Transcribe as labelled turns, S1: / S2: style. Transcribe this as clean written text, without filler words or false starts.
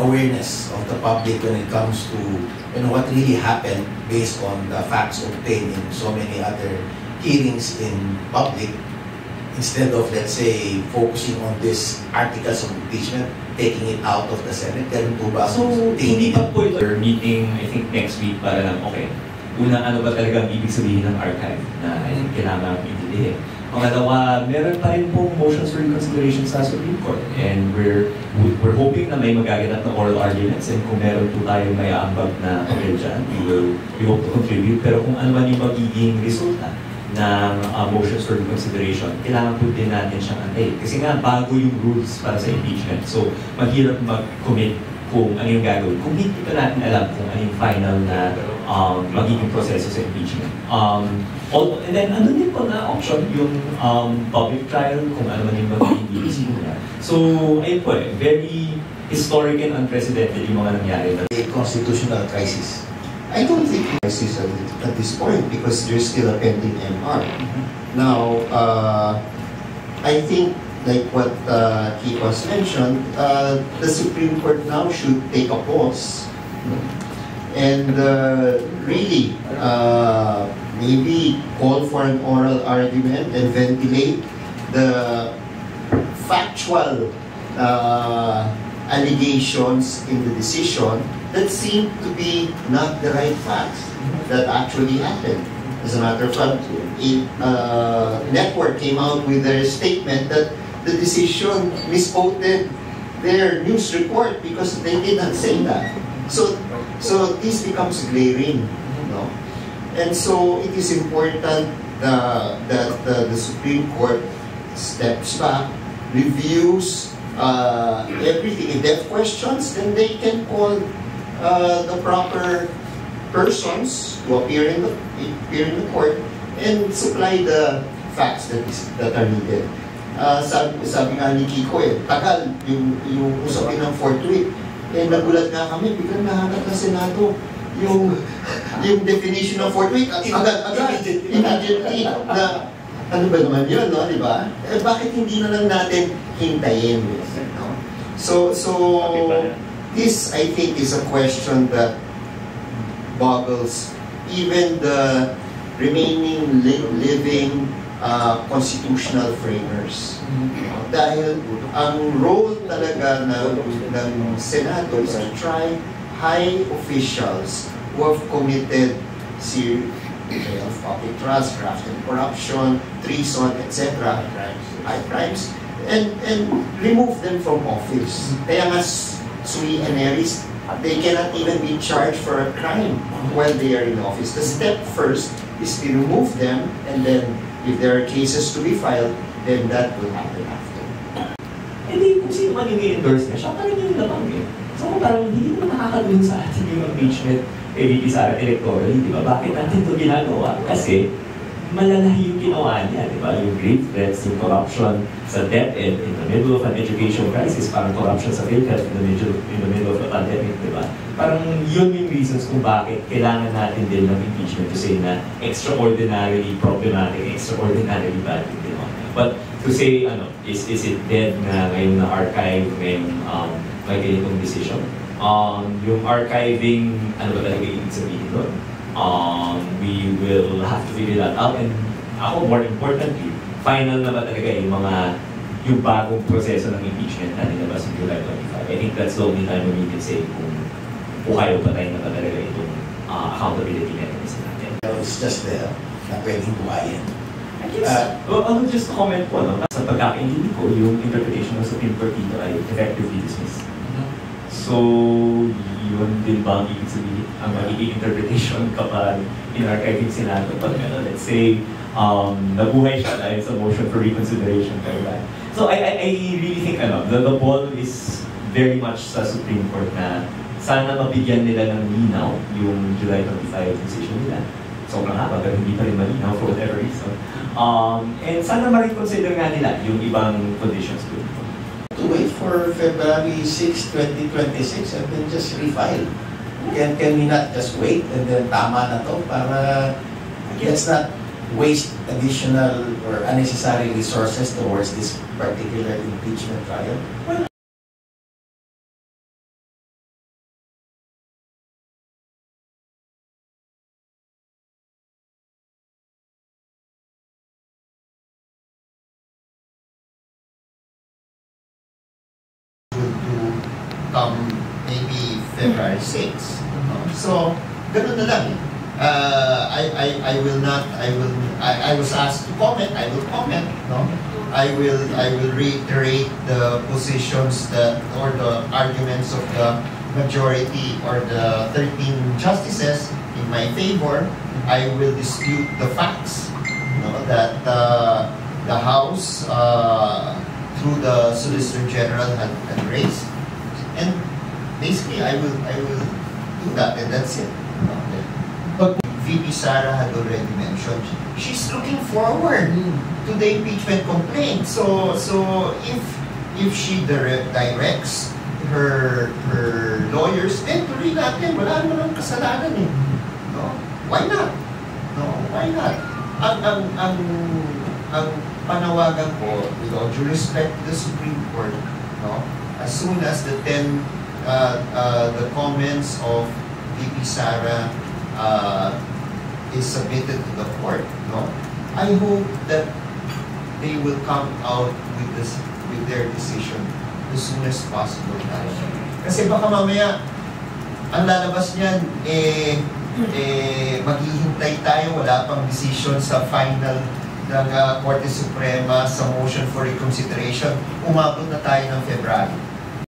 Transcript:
S1: awareness of the public when it comes to what really happened based on the facts obtained in so many other hearings in public, instead of, let's say, focusing on this articles of impeachment, taking it out of the Senate. Ganun po ba?
S2: So, hindi pa po ito meeting, I think, next week para lang, okay, una, ano ba talaga ang ibig sabihin ng archive na I think kailangan intindihin. Pangalawa, meron pa rin pong motions for reconsideration sa Supreme Court. And we're hoping na may magaganap na oral arguments, and kung meron po tayong may aambag na papel dyan, we hope to contribute. Pero kung ano man yung magiging resulta ng motions for reconsideration, kailangan po din natin siyang antayin. Kasi nga, bago yung rules para sa impeachment. So, mahirap mag-commit kung ano yung gagawin. Kung hindi pa natin alam kung ano yung final na magiging proseso sa impeachment. And then, ano din po na option, yung public trial, kung ano man yung magiging decision. So, ayun po very historic and unprecedented yung mga nangyari.
S1: A constitutional crisis.
S3: I don't think crisis at this point because there's still a pending MR. Now, I think, like what Kikos mentioned, the Supreme Court now should take a pause and really maybe call for an oral argument and ventilate the factual allegations in the decision that seem to be not the right facts that actually happened. As a matter of fact, Network came out with their statement that the decision misquoted their news report because they did not say that. So this becomes glaring, and so it is important that the Supreme Court steps back, reviews everything. If they have questions, then they can call the proper persons to appear in the court and supply the facts that are needed. Sabi nga ni Kiko tagal yung usapin ng forthwith. Nagulat nga kami, biglang nahanap na Senado yung definition ng forthwith at agad immediately na ano ba naman yun, di ba? Bakit hindi na lang natin hintayin? So this, I think, is a question that boggles even the remaining living constitutional framers. Dahil ang role talaga ng Senado is to try high officials who have committed betrayal of public trust, graft and corruption, treason, etc., high crimes, and remove them from office. Kaya nga sui generis, they cannot even be charged for a crime while they are in office. The step first is to remove them, and then if there are cases to be filed, then that will happen after.
S2: Hindi, kung sino man yung i-endorse niya, siya pa rin yung lamang So parang hindi naman nakakadun sa atin yung impeachment Sara electorally, di ba? Bakit natin ito ginagawa? Kasi malalahi yung ginawa niya, di ba? Yung grave threats, yung corruption sa DepEd in the middle of an education crisis, parang corruption sa PhilHealth in the middle of a pandemic, di ba? Parang yun yung reasons kung bakit kailangan natin din ng impeachment to say na extraordinarily problematic, extraordinarily bad, di ba? But to say, is it dead na ngayon na archive may ganitong decision? Yung archiving, ano ba talaga ibig sabihin doon? We will have to figure that out, and ako, more importantly, final na ba talaga yung bagong proseso ng impeachment na nilabas ng July 25. I think that's the only time when we can say kung kayo patay na ba talaga itong accountability mechanism natin.
S1: It's just there na pwedeng buhayin.
S2: I guess, I'll just comment po, sa pagkakaintindi ko, yung interpretation ng Supreme Court dito ay effectively dismissed. So, yun din ba ang ibig sabihin? Ang magiging interpretation kapag in-archiving Senado? Pag, let's say, nabuhay siya dahil sa motion for reconsideration. So, I really think, the ball is very much sa Supreme Court na sana mabigyan nila ng linaw yung July 25 decision nila. Sobrang haba, pero hindi pa rin malinaw for whatever reason. And sana ma-reconsider nga nila yung ibang conditions ko.
S1: To wait for February 6, 2026 and then just refile. Can we not just wait and then tama na to para let's not waste additional or unnecessary resources towards this particular impeachment trial? Well,
S3: come maybe February 6. No? So, ganun na lang. I will not, I was asked to comment, I will comment, no? I will reiterate the positions that, or the arguments of the majority or the 13 justices in my favor. I will dispute the facts, that the House, through the Solicitor General, had raised, and basically I will do that, and that's it. But VP Sara had already mentioned she's looking forward to the impeachment complaint. So if she directs her lawyers, tuloy natin, wala naman kasalanan eh. No? Why not? No, why not? Ang panawagan ko, with all due respect to the Supreme Court, no, as soon as the comments of VP Sara is submitted to the court, no, I hope that they will come out with their decision as soon as possible. Kasi baka mamaya ang lalabas niyan maghihintay tayo, wala pang decision sa final ng Korte Suprema sa motion for reconsideration, umabot na tayo ng February.